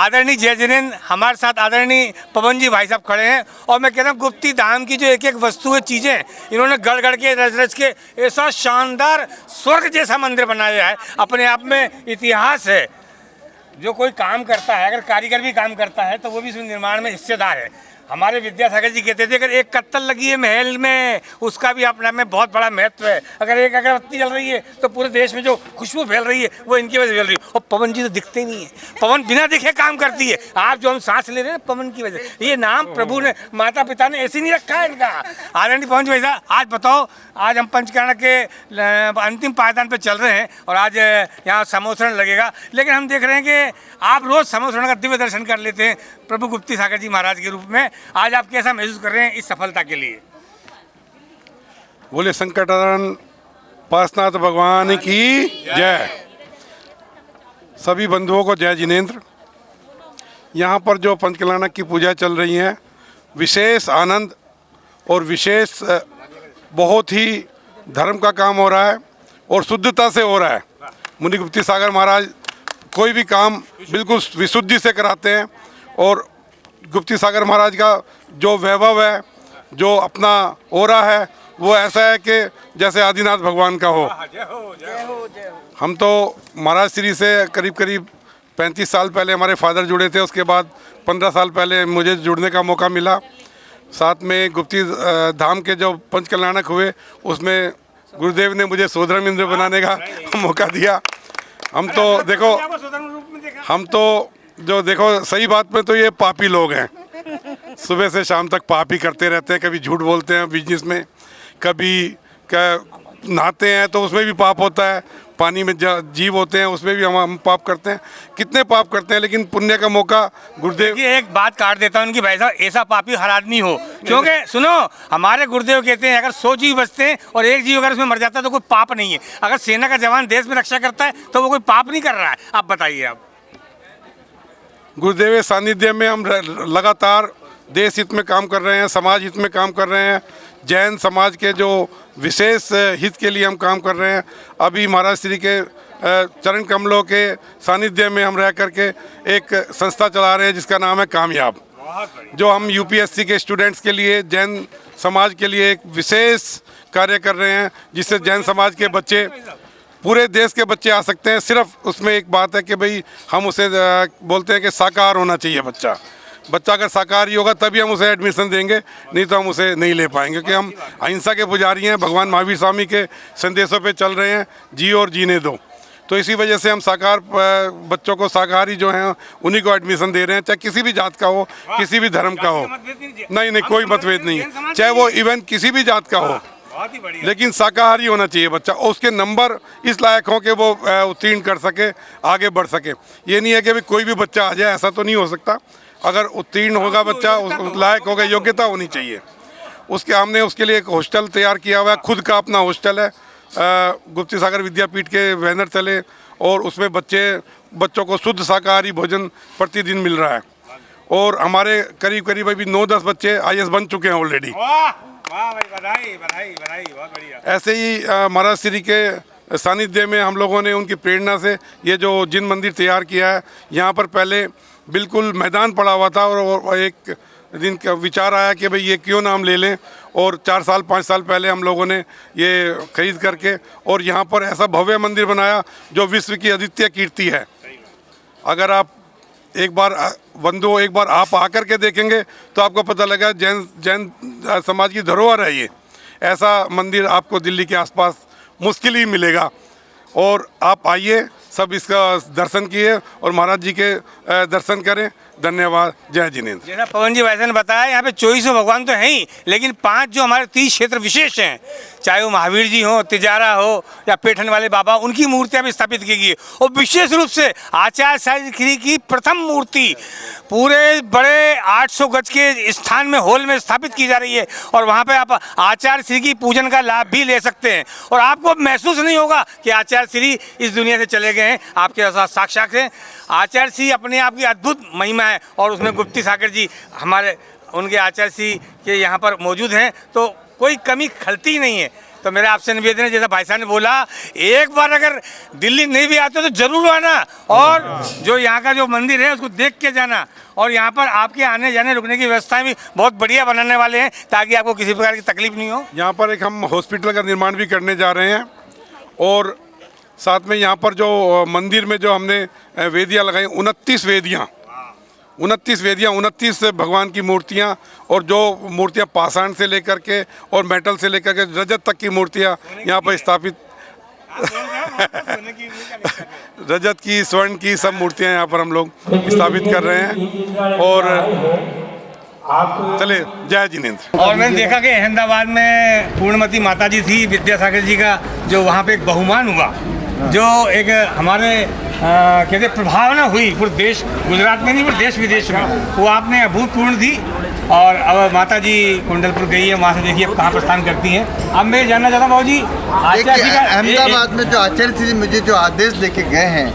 आदरणीय जय जिनेंद्र, हमारे साथ आदरणीय पवन जी भाई साहब खड़े हैं। और मैं कह रहा हूँ गुप्ती धाम की जो एक एक वस्तु है, चीज़ें इन्होंने गढ़ गढ़ के रच रच के ऐसा शानदार स्वर्ग जैसा मंदिर बनाया है, अपने आप में इतिहास है। जो कोई काम करता है, अगर कारीगर भी काम करता है तो वो भी इस निर्माण में हिस्सेदार है। हमारे विद्यासागर जी कहते थे अगर एक कत्तल लगी है महल में, उसका भी अपने आप में बहुत बड़ा महत्व है। अगर एक अगरबत्ती जल रही है तो पूरे देश में जो खुशबू फैल रही है वो इनकी वजह से फैल रही है। और पवन जी तो दिखते ही नहीं है, पवन बिना दिखे काम करती है। आप जो हम सांस ले रहे हैं पवन की वजह से, ये नाम प्रभु ने, माता पिता ने ऐसे नहीं रखा है इनका। आदरणीय पवन जी भाई साहब, आज बताओ, आज हम पंचकर्ण के अंतिम पायदान पर चल रहे हैं और आज यहाँ समोसरण लगेगा, लेकिन हम देख रहे हैं कि आप रोज समोसरण का दिव्य दर्शन कर लेते हैं प्रभु गुप्ती सागर जी महाराज के रूप में। आज आप कैसा महसूस कर रहे हैं इस सफलता के लिए? बोले संकटहरण पार्श्वनाथ भगवान की जय। सभी बंधुओं को जय जिनेंद्र। यहाँ पर जो पंचकल्याणक की पूजा चल रही है, विशेष आनंद और विशेष बहुत ही धर्म का काम हो रहा है और शुद्धता से हो रहा है। मुनि गुप्ती सागर महाराज कोई भी काम बिल्कुल विशुद्धि से कराते हैं और गुप्ती सागर महाराज का जो वैभव है, जो अपना ओरा है, वो ऐसा है कि जैसे आदिनाथ भगवान का हो। हम तो महाराज श्री से करीब करीब 35 साल पहले हमारे फादर जुड़े थे, उसके बाद 15 साल पहले मुझे जुड़ने का मौका मिला। साथ में गुप्ती धाम के जो पंचकल्याणक हुए उसमें गुरुदेव ने मुझे सोदरम इंद्र बनाने का मौका दिया। हम तो जो देखो सही बात में तो ये पापी लोग हैं, सुबह से शाम तक पाप ही करते रहते हैं। कभी झूठ बोलते हैं बिजनेस में, कभी नहाते हैं तो उसमें भी पाप होता है, पानी में जीव होते हैं उसमें भी हम पाप करते हैं। कितने पाप करते हैं, लेकिन पुण्य का मौका गुरुदेव। ये एक बात काट देता हूँ उनकी भाई साहब, ऐसा पापी हर आदमी हो, क्योंकि सुनो, हमारे गुरुदेव कहते हैं अगर 100 जीव बचते हैं और एक जीव अगर उसमें मर जाता है तो कोई पाप नहीं है। अगर सेना का जवान देश में रक्षा करता है तो वो कोई पाप नहीं कर रहा है। आप बताइए। आप गुरुदेव सानिध्य में हम लगातार देश हित में काम कर रहे हैं, समाज हित में काम कर रहे हैं, जैन समाज के जो विशेष हित के लिए हम काम कर रहे हैं। अभी महाराज श्री के चरण कमलों के सानिध्य में हम रह करके एक संस्था चला रहे हैं जिसका नाम है कामयाब, जो हम यूपीएससी के स्टूडेंट्स के लिए, जैन समाज के लिए एक विशेष कार्य कर रहे हैं, जिससे जैन समाज के बच्चे, पूरे देश के बच्चे आ सकते हैं। सिर्फ उसमें एक बात है कि भाई हम उसे बोलते हैं कि साकार होना चाहिए बच्चा अगर साकारी होगा तभी हम उसे एडमिशन देंगे, नहीं तो हम उसे नहीं ले पाएंगे। क्योंकि हम अहिंसा के पुजारी हैं, भगवान महावीर स्वामी के संदेशों पे चल रहे हैं, जियो और जीने दो। तो इसी वजह से हम साकार बच्चों को, शाकाहारी जो हैं उन्हीं को एडमिशन दे रहे हैं, चाहे किसी भी जात का हो, किसी भी धर्म का हो। नहीं, कोई मतभेद नहीं है, चाहे वो इवन किसी भी जात का हो, लेकिन शाकाहारी होना चाहिए बच्चा। और उसके नंबर इस लायक हो कि वो उत्तीर्ण कर सके, आगे बढ़ सके। ये नहीं है कि कोई भी बच्चा आ जाए, ऐसा तो नहीं हो सकता। अगर उत्तीर्ण होगा बच्चा, उस लायक होगा, योग्यता होनी चाहिए उसके। हमने उसके लिए एक हॉस्टल तैयार किया हुआ है, खुद का अपना हॉस्टल है, गुप्ती सागर विद्यापीठ के बैनर तले, और उसमें बच्चों को शुद्ध शाकाहारी भोजन प्रतिदिन मिल रहा है। और हमारे करीब करीब अभी 9-10 बच्चे IAS बन चुके हैं ऑलरेडी। ऐसे ही महाराज श्री के सानिध्य में हम लोगों ने उनकी प्रेरणा से ये जो जिन मंदिर तैयार किया है, यहाँ पर पहले बिल्कुल मैदान पड़ा हुआ था और एक दिन का विचार आया कि भाई ये क्यों नाम ले लें, और 4-5 साल पहले हम लोगों ने ये खरीद करके और यहाँ पर ऐसा भव्य मंदिर बनाया जो विश्व की अद्वितीय कीर्ति है। अगर आप एक बार आप आकर के देखेंगे तो आपको पता लगा जैन समाज की धरोहर है ये। ऐसा मंदिर आपको दिल्ली के आसपास मुश्किल ही मिलेगा। और आप आइए, सब इसका दर्शन किए और महाराज जी के दर्शन करें। धन्यवाद। जय जिनेंद्र। जैसा पवन जी वैसे ने बताया, यहाँ पे 24 भगवान तो हैं ही, लेकिन 5 जो हमारे 30 क्षेत्र विशेष हैं, चाहे वो महावीर जी हो, तिजारा हो या पेठन वाले बाबा, उनकी मूर्तियाँ भी स्थापित की गई। और विशेष रूप से आचार्य श्री की प्रथम मूर्ति पूरे बड़े 800 गज के स्थान में, हॉल में स्थापित की जा रही है। और वहाँ पे आप आचार्य श्री की पूजन का लाभ भी ले सकते हैं और आपको महसूस नहीं होगा कि आचार्य श्री इस दुनिया से चले गए हैं, आपके साथ साक्षात हैं। आचार्य श्री अपने आप की अद्भुत महिमा है और उसमें गुप्ती सागर जी हमारे उनके आचार्य श्री के यहाँ पर मौजूद हैं, तो कोई कमी खलती नहीं है। तो मेरा आपसे निवेदन है, जैसा भाई साहब ने बोला, एक बार अगर दिल्ली नहीं भी आते तो जरूर आना और जो यहाँ का जो मंदिर है उसको देख के जाना। और यहाँ पर आपके आने जाने रुकने की व्यवस्थाएं भी बहुत बढ़िया बनाने वाले हैं ताकि आपको किसी प्रकार की तकलीफ नहीं हो। यहाँ पर एक हम हॉस्पिटल का निर्माण भी करने जा रहे हैं और साथ में यहाँ पर जो मंदिर में जो हमने वेदियाँ लगाई, 29 वेदियाँ, 29 भगवान की मूर्तियाँ, और जो मूर्तियाँ पाषाण से लेकर के और मेटल से लेकर के रजत तक की मूर्तियाँ यहाँ पर स्थापित रजत की, स्वर्ण की, सब मूर्तियाँ यहाँ पर हम लोग स्थापित कर रहे हैं। और चले, जय जिनेंद्र। और मैंने देखा कि अहमदाबाद में पूर्णमती माता जी थी, विद्यासागर जी का जो वहाँ पे एक बहुमान हुआ, जो एक हमारे कहते प्रभावना हुई पूरे देश, गुजरात में नहीं पूरे देश विदेश में, वो आपने अभूतपूर्ण थी। और अब माता जी कुंडलपुर गई है, वहाँ से देखिए अब कहाँ प्रस्थान करती हैं। अब मैं जानना चाहता हूँ बाबू जी, आचार्य जी का अहमदाबाद में जो आचार्य श्री मुझे जो आदेश देके गए हैं,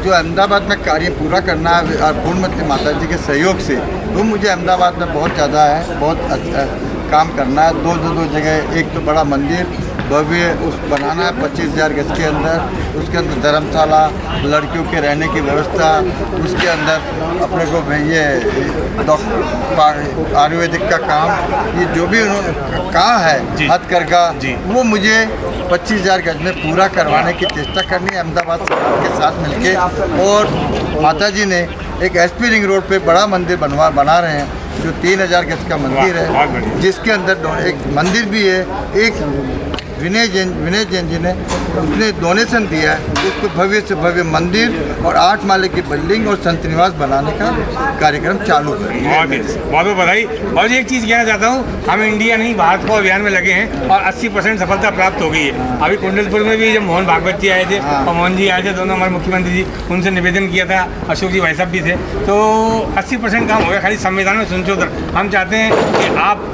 जो अहमदाबाद में कार्य पूरा करना है और पूर्णमती माता जी के सहयोग से, वो मुझे अहमदाबाद में बहुत ज़्यादा है, बहुत अच्छा काम करना है। दो जगह, एक तो बड़ा मंदिर भव्य उस बनाना है 25,000 गज के अंदर, उसके अंदर धर्मशाला, लड़कियों के रहने की व्यवस्था, उसके अंदर अपने को ये डॉक्टर आयुर्वेदिक का काम, ये जो भी उन्होंने कहा है हथकरघा, वो मुझे 25,000 गज में पूरा करवाने की चेष्टा करनी है अहमदाबाद सरकार के साथ मिलके। और माता जी ने एक एसपी रिंग रोड पे बड़ा मंदिर बना रहे हैं, जो 3,000 गज का मंदिर है, जिसके अंदर एक मंदिर भी है। एक विनय जैन जी ने उसने डोनेशन दिया है, उसको भव्य से भव्य मंदिर और 8 माले की बिल्डिंग और संत निवास बनाने का कार्यक्रम चालू है। बहुत बहुत बधाई। और एक चीज़ कहना चाहता हूँ, हम इंडिया नहीं भारत को अभियान में लगे हैं और 80% सफलता प्राप्त हो गई है। अभी कुंडलपुर में भी जब मोहन भागवत जी आए थे और मोहन जी आए थे, दोनों हमारे मुख्यमंत्री जी, उनसे निवेदन किया था, अशोक जी भाई साहब भी थे, तो 80% काम हो गया। खाली संविधान में संशोधन हम चाहते हैं कि आप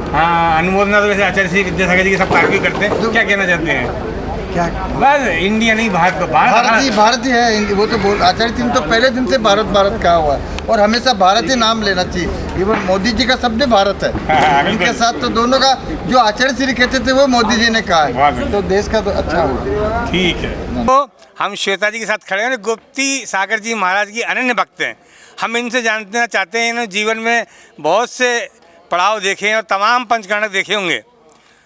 अनुमोदना तो वैसे आचार्य श्री विद्यासागर जी के सब कार्य करते हैं, क्या कहना चाहते हैं? क्या बस इंडिया नहीं भारत ही है। वो तो बोल आचार्य जी तो पहले दिन से भारत कहा हुआ है और हमेशा भारत ही नाम लेना चाहिए। इवन मोदी जी का शब्द भारत है, उनके साथ तो दोनों का जो आचार्य श्री कहते थे वो मोदी जी ने कहा है, तो देश का तो अच्छा हुआ। ठीक है। तो हम श्वेता जी के साथ खड़े हैं, गुप्ती सागर जी महाराज की अनन्य भक्त हैं। हम इनसे जानना चाहते हैं, इन्होंने जीवन में बहुत से पड़ाव देखे हैं और तमाम पंचकर्णक देखे होंगे,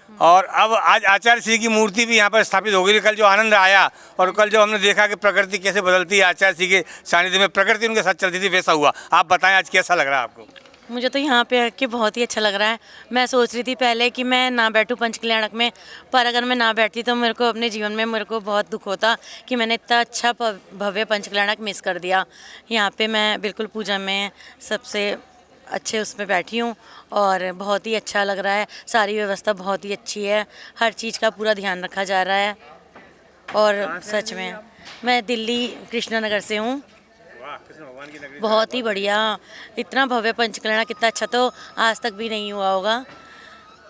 और अब आज आचार्य श्री की मूर्ति भी यहाँ पर स्थापित हो गई। कल जो आनंद आया और कल जो हमने देखा कि प्रकृति कैसे बदलती है, आचार्य श्री के सानिध्य में प्रकृति उनके साथ चलती थी, वैसा हुआ। आप बताएं आज कैसा लग रहा है आपको? मुझे तो यहाँ पे आके बहुत ही अच्छा लग रहा है। मैं सोच रही थी पहले कि मैं ना बैठूँ पंचकल्याणक में, पर अगर मैं ना बैठती तो मेरे को अपने जीवन में मेरे को बहुत दुख होता कि मैंने इतना अच्छा भव्य पंचकल्याणक मिस कर दिया। यहाँ पे मैं बिल्कुल पूजा में सबसे अच्छे उसमें बैठी हूँ और बहुत ही अच्छा लग रहा है। सारी व्यवस्था बहुत ही अच्छी है, हर चीज़ का पूरा ध्यान रखा जा रहा है। और सच में मैं दिल्ली कृष्णनगर से हूँ। बहुत ही बढ़िया, इतना भव्य पंचकल्याणक, कितना अच्छा तो आज तक भी नहीं हुआ होगा।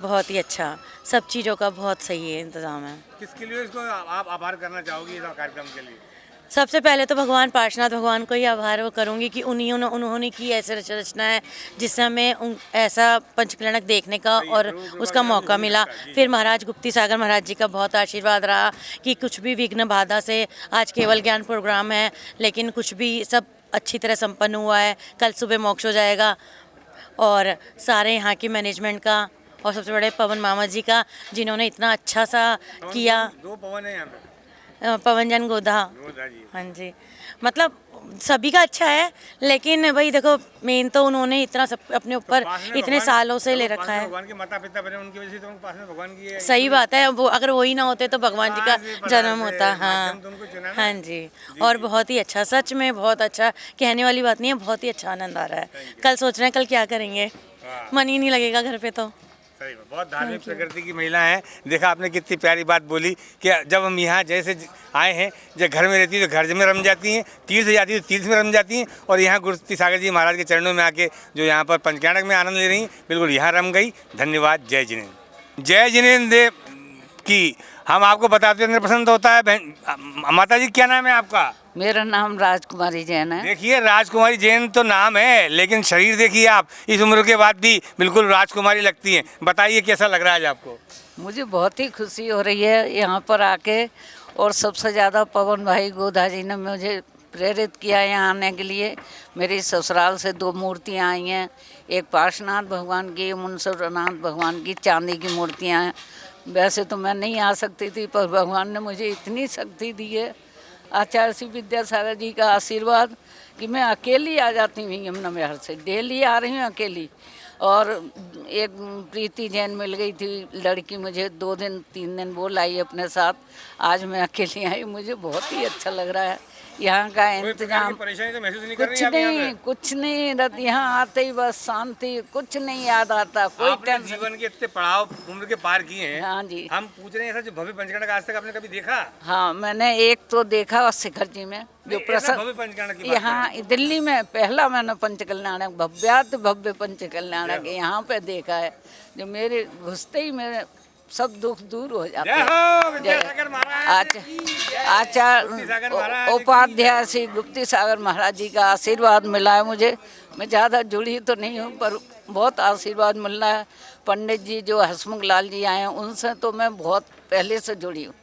बहुत ही अच्छा, सब चीज़ों का बहुत सही है इंतज़ाम है। किसके लिए इसको आप आभार करना चाहोगी इस कार्यक्रम के लिए? सबसे पहले तो भगवान पार्श्वनाथ भगवान को ही आभार करूंगी कि उन्होंने की ऐसे रचना है जिससे हमें ऐसा पंचकल्याणक देखने का और उसका मौका मिला। फिर महाराज गुप्ती सागर महाराज जी का बहुत आशीर्वाद रहा कि कुछ भी विघ्न बाधा से, आज केवल ज्ञान प्रोग्राम है लेकिन कुछ भी सब अच्छी तरह संपन्न हुआ है। कल सुबह मोक्ष हो जाएगा। और सारे यहाँ की मैनेजमेंट का और सबसे बड़े पवन मामा जी का, जिन्होंने इतना अच्छा सा किया। 2 पवन है यहाँ पे, पवन जन गोधा। हाँ जी, मतलब सभी का अच्छा है, लेकिन भाई देखो मेन तो उन्होंने इतना सब अपने ऊपर इतने सालों से ले रखा है। भगवान के माता पिता बने, उनकी वजह से तो पास में भगवान की है। सही बात है, वो अगर वही ना होते तो भगवान जी का जन्म होता। हाँ हाँ जी, और बहुत ही अच्छा, सच में बहुत अच्छा, कहने वाली बात नहीं है, बहुत ही अच्छा आनंद आ रहा है। कल सोच रहे हैं कल क्या करेंगे, मन ही नहीं लगेगा घर पे तो। सही, बहुत धार्मिक प्रकृति की महिला हैं। देखा आपने कितनी प्यारी बात बोली कि जब हम यहाँ जैसे आए हैं, जब घर में रहती है तो घर में रम जाती हैं, तीर्थ जाती है तो तीर्थ में रम जाती हैं, और यहाँ गुप्ती सागर जी महाराज के चरणों में आके जो यहाँ पर पंचकल्याणक में आनंद ले रही हैं, बिल्कुल यहाँ रम गई। धन्यवाद। जय जिनेंद्र। जय जिनेंद्र देव की हम आपको बताते हैं पसंद होता है। बहन माता जी क्या नाम है आपका? मेरा नाम राजकुमारी जैन है। देखिए राजकुमारी जैन तो नाम है, लेकिन शरीर देखिए आप इस उम्र के बाद भी बिल्कुल राजकुमारी लगती हैं। बताइए कैसा लग रहा है आज आपको? मुझे बहुत ही खुशी हो रही है यहाँ पर आके, और सबसे ज़्यादा पवन भाई गोधा जी ने मुझे प्रेरित किया यहाँ आने के लिए। मेरी ससुराल से 2 मूर्तियाँ आई हैं, एक पार्श्वनाथ भगवान की, मुंसुरनाथ भगवान की चांदी की मूर्तियाँ हैं। वैसे तो मैं नहीं आ सकती थी, पर भगवान ने मुझे इतनी शक्ति दी है, आचार्य श्री विद्यासागर जी का आशीर्वाद, कि मैं अकेली आ जाती हूँ यमुना विहार से। डेली आ रही हूँ अकेली। और एक प्रीति जैन मिल गई थी लड़की, मुझे 2 दिन 3 दिन वो लाई अपने साथ। आज मैं अकेली आई, मुझे बहुत ही अच्छा लग रहा है। यहाँ का इंतजाम परेशानी तो महसूस नहीं कर रही कुछ आप यहाँ पे? नहीं, कुछ नहीं। यहाँ आते ही बस शांति, कुछ नहीं याद आता, कोई आपने टेंशन। जीवन के इतने पड़ाव उम्र के पार किए हैं। हाँ जी। हम पूछ रहे हैं ऐसा जो भव्य पंचकर्णक आज तक आपने कभी देखा? हाँ, मैंने एक तो देखा और शिखर जी में जो ऐसा प्रसन्न भव्य पंचकर्णक की बात यहाँ दिल्ली में पहला मैंने पंचकल्याणक, भव्यात भव्य पंचकल्याणक यहाँ पे देखा है, जो मेरे घुसते ही मेरे सब दुख दूर हो जाते जय हैं। हो विद्यासागर महाराज की जय। गुप्ती सागर महाराज आचार्य उपाध्याय श्री गुप्ती सागर महाराज जी का आशीर्वाद मिला है मुझे। मैं ज़्यादा जुड़ी तो नहीं हूँ, पर बहुत आशीर्वाद मिल रहा है। पंडित जी जो हसमुख लाल जी आए हैं, उनसे तो मैं बहुत पहले से जुड़ी हूँ।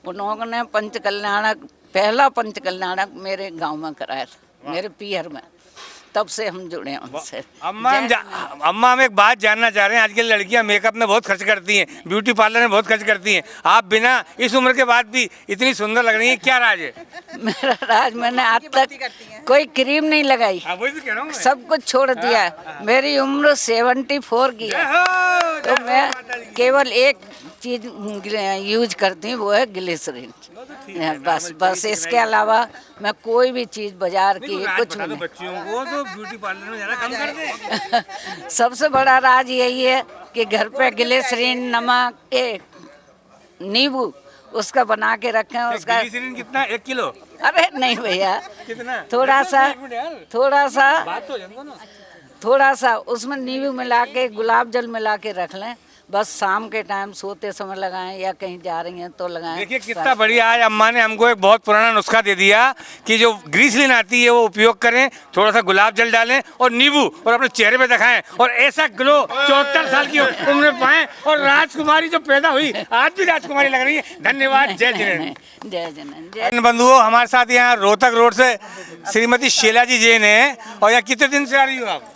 उन्होंने पंचकल्याणक, पहला पंचकल्याणक मेरे गांव में कराया था, मेरे पीहर में। तब से हम जुड़े हैं उनसे। अम्मा हम एक बात जानना चाह रहे हैं। आजकल लड़कियां मेकअप में बहुत खर्च करती हैं, ब्यूटी पार्लर में बहुत खर्च करती हैं। आप बिना इस उम्र के बाद भी इतनी सुंदर लग रही हैं, क्या राज है? मेरा राज, मैंने आज तक कोई क्रीम नहीं लगाई, वही तो कह रहा हूँ मैं। सब कुछ छोड़ दिया है। मेरी उम्र 74 की है, तो मैं केवल एक चीज यूज करती हूँ, वो है ग्लिसरीन। बस इसके अलावा मैं कोई भी चीज बाजार की कुछ बता दो नहीं। बच्चियों को तो ब्यूटी पार्लर में जाना कम कर दें। सबसे बड़ा राज यही है कि घर पे ग्लिसरीन, नमक, नींबू उसका बना के रखें। उसका ग्लिसरीन कितना? 1 किलो? अरे नहीं भैया, कितना? थोड़ा ना। थोड़ा सा उसमें नींबू मिला के, गुलाब जल मिला के रख लें। बस शाम के टाइम सोते समय लगाएं, या कहीं जा रही हैं तो लगाएं। देखिए कितना बढ़िया आज अम्मा ने हमको एक बहुत पुराना नुस्खा दे दिया कि जो ग्रीसलिन आती है वो उपयोग करें, थोड़ा सा गुलाब जल डालें और नींबू, और अपने चेहरे पे दिखाएं, और ऐसा ग्लो 74 साल की उम्र में पाएं। और राजकुमारी जो पैदा हुई आज भी राजकुमारी लग रही है। धन्यवाद। जय जिनेन्द्र। जय जिनेन्द्र। जय। बंधुओं, हमारे साथ यहाँ रोहतक रोड से श्रीमती शीला जी जैन है। और यहाँ कितने दिन से आ रही हो आप?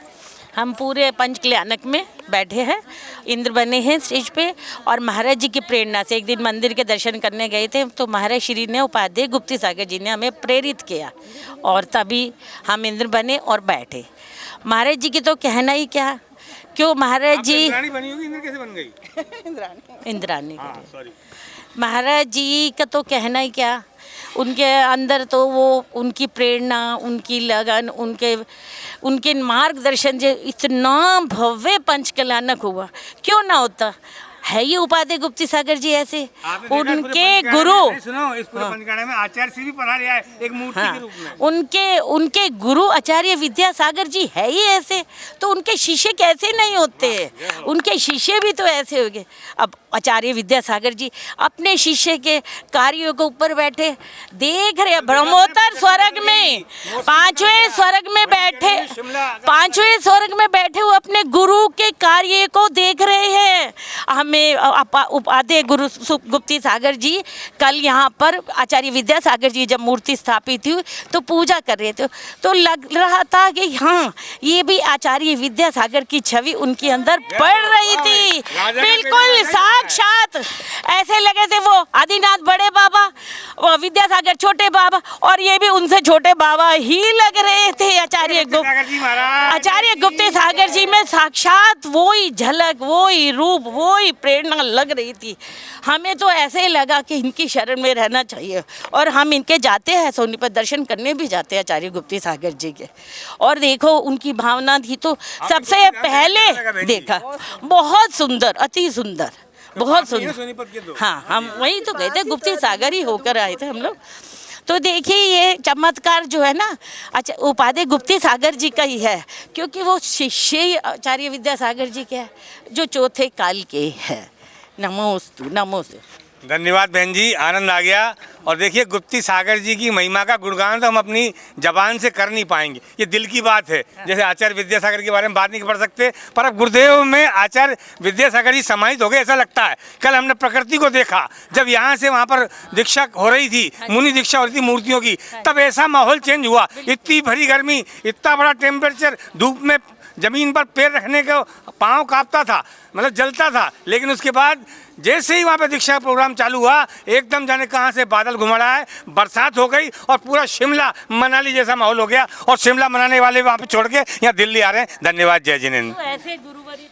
हम पूरे पंचकल्याणक में बैठे हैं, इंद्र बने हैं स्टेज पे, और महाराज जी की प्रेरणा से एक दिन मंदिर के दर्शन करने गए थे, तो महाराज श्री ने, उपाध्याय गुप्ती सागर जी ने हमें प्रेरित किया, और तभी हम इंद्र बने और बैठे। महाराज जी की तो कहना ही क्या, क्यों महाराज जी इंद्राणी बनी होगी, इंद्र कैसे बन गई? इंद्राणी सॉरी। महाराज जी का तो कहना ही क्या, उनके अंदर तो वो उनकी प्रेरणा, उनकी लगन, उनके मार्गदर्शन से इतना भव्य पंचकल्याणक हुआ। क्यों ना होता, है ये उपाध्याय गुप्ती सागर जी ऐसे, उनके गुरु, सुनो, इस पूरे पंचकल्याणक में आचार्य श्री भी पधारे आए एक मूर्ति के रूप में। उनके गुरु आचार्य विद्यासागर जी है ही ऐसे, तो उनके शिष्य कैसे नहीं होते? उनके शिष्य भी तो ऐसे हो गए। अब आचार्य विद्यासागर जी अपने शिष्य के कार्यों के ऊपर बैठे, देख रहे ब्रह्मोत्तर स्वर्ग में, 5वें स्वर्ग में बैठे, 5वें स्वर्ग में बैठे हुए अपने गुरु के कार्य को देख रहे हैं। हमें उपाध्याय गुरु गुप्ती सागर जी कल यहाँ पर आचार्य विद्यासागर जी जब मूर्ति स्थापित हुई तो पूजा कर रहे थे, तो लग रहा था कि हाँ, ये भी आचार्य विद्यासागर की छवि उनके अंदर पड़ रही थी। बिल्कुल साक्षात ऐसे लगे थे वो आदिनाथ बड़े बाबा, विद्यासागर छोटे बाबा, और ये भी उनसे छोटे बाबा ही लग रहे थे। आचार्य गुप्ती सागर जी में साक्षात वही झलक, वही रूप, वही प्रेरणा लग रही थी। हमें तो ऐसे ही लगा कि इनकी शरण में रहना चाहिए, और हम इनके जाते हैं सोनीपत दर्शन करने भी जाते हैं आचार्य गुप्ती सागर जी के। और देखो उनकी भावना थी तो सबसे पहले देखा, बहुत सुंदर, अति सुंदर, बहुत सुंदर। हाँ, हम वही तो गए थे, गुप्ती सागर ही होकर आए थे हम लोग। तो देखिए ये चमत्कार जो है ना, अच्छा उपाध्याय गुप्ती सागर जी का ही है, क्योंकि वो शिष्य आचार्य विद्यासागर जी के हैं जो चौथे काल के हैं। नमोस्तु, नमोस्तु। धन्यवाद बहन जी, आनंद आ गया। और देखिए गुप्ती सागर जी की महिमा का गुणगान तो हम अपनी जबान से कर नहीं पाएंगे, ये दिल की बात है। जैसे आचार्य विद्यासागर के बारे में बात नहीं कर सकते, पर अब गुरुदेव में आचार्य विद्यासागर जी समाहित हो गए ऐसा लगता है। कल हमने प्रकृति को देखा, जब यहाँ से वहाँ पर दीक्षा हो रही थी, मुनि दीक्षा हो रही थी मूर्तियों की, तब ऐसा माहौल चेंज हुआ। इतनी भरी गर्मी, इतना बड़ा टेम्परेचर, धूप में जमीन पर पैर रखने का पाँव कांपता था, मतलब जलता था। लेकिन उसके बाद जैसे ही वहाँ पे दीक्षा प्रोग्राम चालू हुआ, एकदम जाने कहाँ से बादल घुमड़ा है, बरसात हो गई और पूरा शिमला मनाली जैसा माहौल हो गया। और शिमला मनाने वाले वहाँ पे छोड़ के यहाँ दिल्ली आ रहे हैं। धन्यवाद, जय जिनेंद्र। ऐसे गुरुवारी